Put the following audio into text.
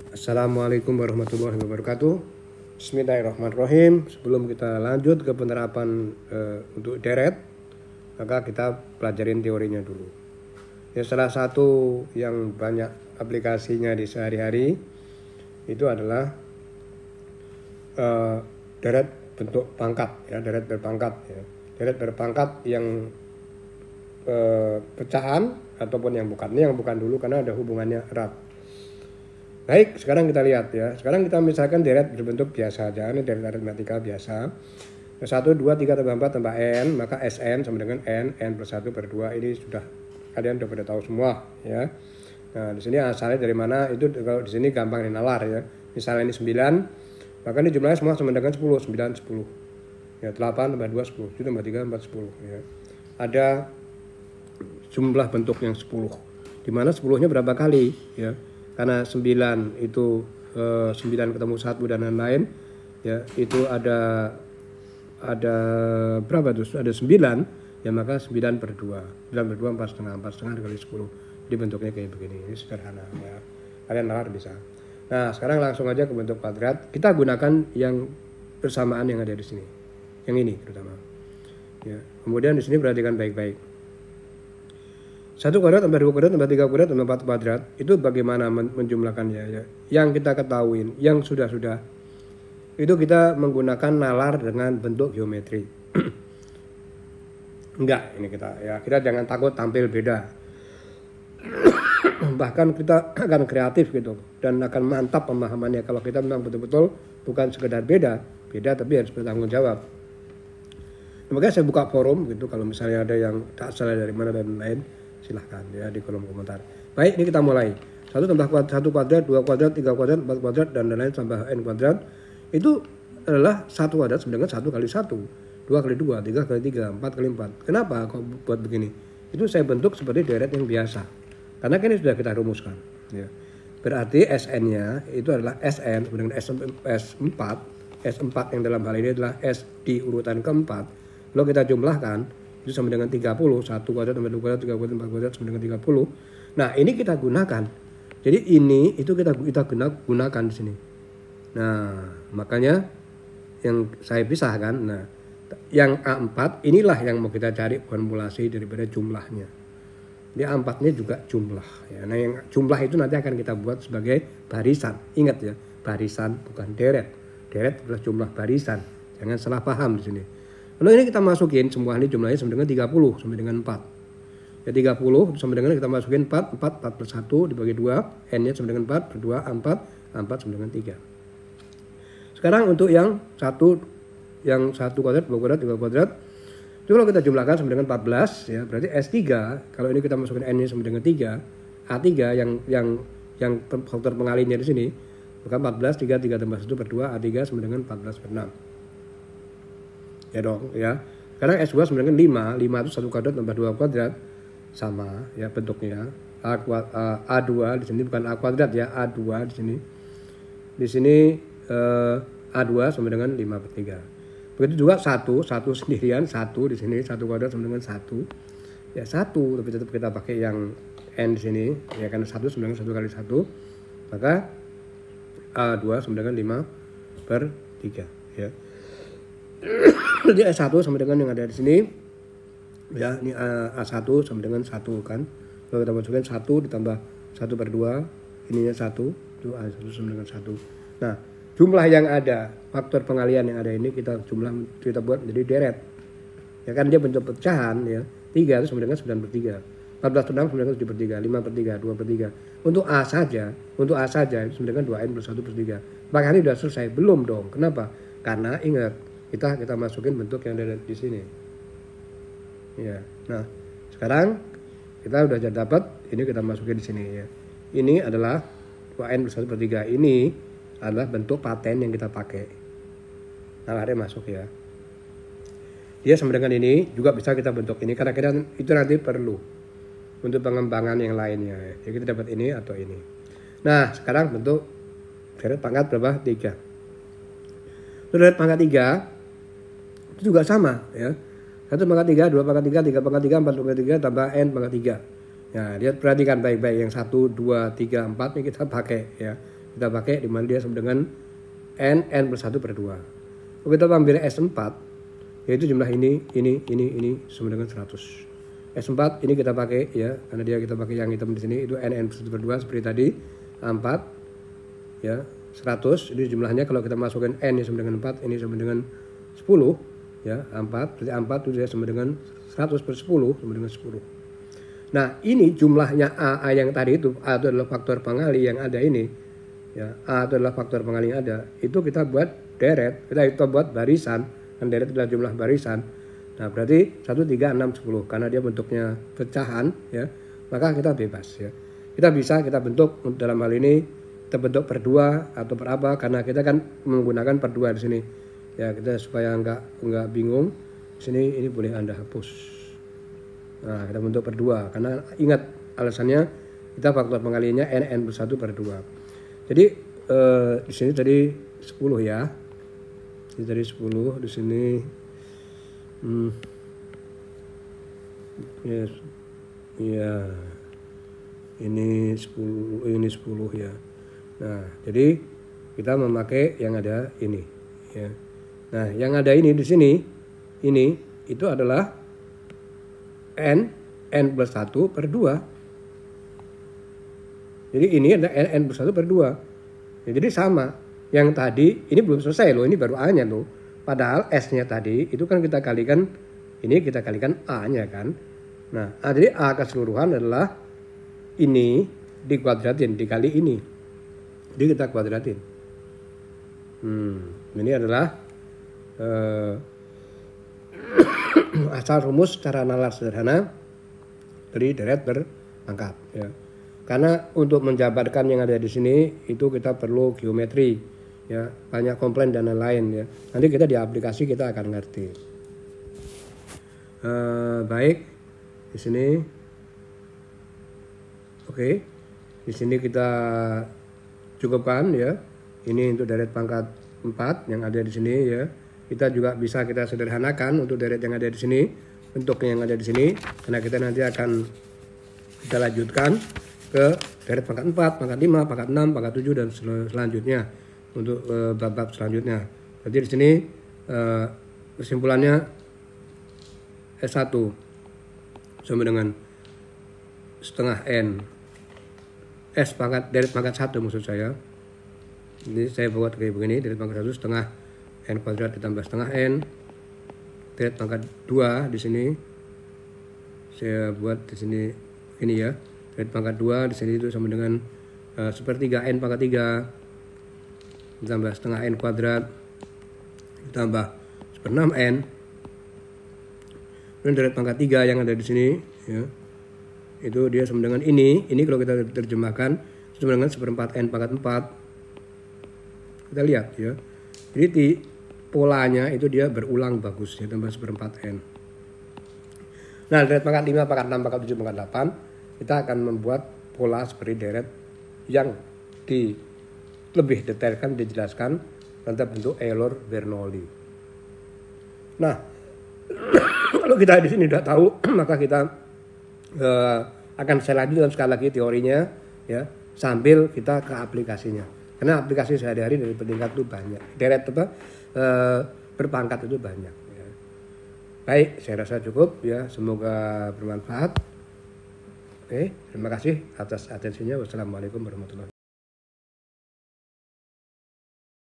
Assalamualaikum warahmatullahi wabarakatuh. Bismillahirrahmanirrahim. Sebelum kita lanjut ke penerapan untuk deret, maka kita pelajarin teorinya dulu. Ya, salah satu yang banyak aplikasinya di sehari-hari itu adalah deret bentuk pangkat, ya, deret berpangkat, ya. Deret berpangkat yang pecahan ataupun yang bukan. Ini yang bukan dulu karena ada hubungannya erat. Baik, sekarang kita lihat ya. Sekarang kita misalkan deret berbentuk biasa aja, ini deret aritmatika biasa. 1, 2, 3 tambah 4 tambah n, maka Sn sama dengan n plus 1 per 2. Ini sudah kalian sudah pada tahu semua ya. Nah, di sini asalnya dari mana? Itu kalau di sini gampang dinalar ya. Misalnya ini 9, maka ini jumlahnya semua sama dengan 10, 9, 10. Ya, 8 tambah 2, 10. 7 tambah 3, 4, 10 ya. Ada jumlah bentuk yang 10. Di mana 10-nya berapa kali ya? Karena 9 itu 9 ketemu 1 dan lain-lain ya, itu ada berapa tuh? Ada 9 ya, maka 9 per 2. 9 per 2 4 setengah, 4 setengah dikali 10. Jadi bentuknya kayak begini. Ini sederhana ya. Kalian nalar bisa. Nah, sekarang langsung aja ke bentuk kuadrat. Kita gunakan yang persamaan yang ada di sini. Yang ini terutama. Ya. Kemudian di sini perhatikan baik-baik. 1 kuadrat tambah 2 kuadrat tambah 3 kuadrat tambah 4 kuadrat, itu bagaimana menjumlahkannya ya. Yang kita ketahui, yang sudah-sudah, itu kita menggunakan nalar dengan bentuk geometri. Enggak, ini kita jangan takut tampil beda. Bahkan kita akan kreatif gitu dan akan mantap pemahamannya kalau kita memang betul-betul bukan sekedar beda tapi harus bertanggung jawab. Makanya saya buka forum gitu, kalau misalnya ada yang tak salah dari mana dan lain, silahkan ya di kolom komentar. Baik, ini kita mulai. 1 tambah 1 kuadrat, 2 kuadrat, 3 kuadrat, 4 kuadrat dan lain-lain tambah n kuadrat. Itu adalah 1 kuadrat sama dengan 1 kali 1, 2 kali 2, 3 kali 3, 4 kali 4. Kenapa kok buat begini? Itu saya bentuk seperti deret yang biasa. Karena ini sudah kita rumuskan ya. Berarti Sn-nya itu adalah Sn sama dengan S4. S4 yang dalam hal ini adalah S di urutan keempat. Kalau kita jumlahkan itu sama dengan 30, 1 kuadrat tambah 2 kuadrat, 3 kuadrat, 4 kuadrat sama dengan 30. Nah, ini kita gunakan. Jadi ini itu kita gunakan di sini. Nah, makanya yang saya pisahkan. Nah, yang A4 inilah yang mau kita cari formulasi daripada jumlahnya. Ini A4-nya juga jumlah ya. Nah, yang jumlah itu nanti akan kita buat sebagai barisan. Ingat ya, barisan bukan deret. Deret adalah jumlah barisan. Jangan salah paham di sini. Lalu ini kita masukin semua ini jumlahnya sama dengan 30 sampai dengan 4. Ya 30 sama dengan kita masukin 4 plus 1 dibagi 2, n-nya sama dengan 4 per 2 4 sama dengan 3. Sekarang untuk yang 1 kuadrat, 2 kuadrat, 3 kuadrat, itu kalau kita jumlahkan sama dengan 14 ya, berarti S3 kalau ini kita masukin n-nya sama dengan 3, A3 yang faktor pengalinya di sini, maka 14 3 tambah 1 per 2, A3 sama dengan 14 per 6. Ya dong ya. Sekarang S2 sama dengan 5 itu 1 kuadrat tambah 2 kuadrat sama ya bentuknya. A2 di sini bukan A kuadrat ya, A2 di sini. Di sini A2 sama dengan 5 per 3. Begitu juga 1 sendirian, 1 di sini 1 kuadrat sama dengan 1. Ya 1, tapi tetap kita pakai yang n di sini ya, karena 1 sama dengan 1 kali 1. Maka A2 sama dengan 5 per 3 ya. Jadi A1 sama dengan yang ada di sini ya, ini A1 sama dengan 1 kan. Kalau kita masukkan 1 ditambah 1 per 2, ininya 1, itu A1 sama dengan 1. Nah, jumlah yang ada, faktor pengalian yang ada ini kita buat menjadi deret. Ya kan, dia bentuk pecahan ya. 3 itu sama dengan 9 per 3. 14 per 6 sama dengan 7 per 3, 5 per 3, 2 per 3. Untuk A saja itu sama dengan 2n plus 1 per 3. Maka ini sudah selesai? Belum dong. Kenapa? Karena ingat, kita masukin bentuk yang ada di sini. Ya. Nah, sekarang kita udah dapat ini, kita masukin di sini ya. Ini adalah 2n plus 1 per 3. Ini adalah bentuk paten yang kita pakai. Nalarnya masuk ya. Dia sama dengan ini juga bisa kita bentuk ini karena kita itu nanti perlu untuk pengembangan yang lainnya. Jadi kita dapat ini atau ini. Nah, sekarang bentuk deret pangkat berapa? 3. Deret pangkat 3 itu juga sama ya. 1 pangkat 3, 2 pangkat 3, 3 pangkat 3, 4 pangkat 3 tambah n pangkat 3. Nah, lihat perhatikan baik-baik yang 1, 2, 3, 4 ini kita pakai ya. kita pakai di mana dia sama dengan n plus 1 per 2. Kalau kita ambil S4, yaitu jumlah ini sama dengan 100. S4 ini kita pakai ya, karena dia kita pakai yang hitam di sini itu n plus 1 per 2 seperti tadi. A4 ya, 100 ini jumlahnya kalau kita masukkan n ini sama dengan 4, ini sama dengan 10 ya, A4 berarti A4 itu dia sama dengan 100 per 10 sama dengan 10. Nah, ini jumlahnya A yang tadi itu, A itu adalah faktor pengali yang ada ini. Ya, A itu adalah faktor pengali yang ada. Itu kita buat deret, kita buat barisan, dan deret adalah jumlah barisan. Nah, berarti 1, 3, 6, 10 karena dia bentuknya pecahan ya, maka kita bebas ya. Kita bentuk dalam hal ini kita bentuk per 2 atau per apa, karena kita kan menggunakan per 2 di sini. Ya, kita supaya enggak bingung. Di sini ini boleh Anda hapus. Nah, kita bentuk per 2 karena ingat alasannya kita faktor pengaliannya n plus 1 per 2. Jadi di sini tadi 10 ya. Ini tadi 10 di sini. Yes. Ya. Ini 10 ya. Nah, jadi kita memakai yang ada ini ya. Nah, yang ada ini di sini ini itu adalah n plus 1 per 2. Jadi ini ada n plus 1 per 2. Ya, jadi sama. Yang tadi ini belum selesai loh, ini baru A-nya loh. Padahal S-nya tadi itu kan kita kalikan, ini kita kalikan A-nya kan. Nah, jadi A keseluruhan adalah ini dikuadratin dikali ini. Jadi kita kuadratin. Ini adalah asal rumus secara nalar sederhana dari deret berpangkat ya. Karena untuk menjabarkan yang ada di sini itu kita perlu geometri ya, banyak komplain dan lain-lain ya. Nanti kita di aplikasi kita akan ngerti. Baik di sini. Oke. Di sini kita cukupkan ya. Ini untuk deret pangkat 4 yang ada di sini ya. Kita juga bisa kita sederhanakan untuk deret yang ada di sini, bentuknya yang ada di sini, karena kita nanti akan kita lanjutkan ke deret pangkat 4, pangkat 5, pangkat 6, pangkat 7 dan selanjutnya untuk bab-bab selanjutnya. Jadi di sini kesimpulannya S1 sama dengan setengah n. S pangkat deret pangkat 1 maksud saya. Ini saya buat kayak begini, deret pangkat 1 setengah n kuadrat ditambah setengah n, deret pangkat 2 di sini saya buat di sini ini ya, deret pangkat 2 di sini itu sama dengan sepertiga n pangkat 3 ditambah setengah n kuadrat ditambah 1/6 n, dan deret pangkat 3 yang ada di sini ya, itu dia sama dengan ini kalau kita terjemahkan sama dengan 1/4 n pangkat 4. Kita lihat ya, jadi polanya itu dia berulang bagus ya, tambah 1/4 n. Nah, deret pangkat 5, pangkat 6, pangkat 7, pangkat 8 kita akan membuat pola seperti deret yang lebih detailkan dijelaskan tentang bentuk Euler Bernoulli. Nah, kalau kita di sini sudah tahu maka kita akan saya lanjutkan sekali lagi teorinya ya, sambil kita ke aplikasinya. Karena aplikasi sehari-hari dari peningkat itu banyak. Deret berpangkat itu banyak ya. Baik, saya rasa cukup ya, semoga bermanfaat. Oke, terima kasih atas atensinya. Wassalamualaikum warahmatullahi wabarakatuh.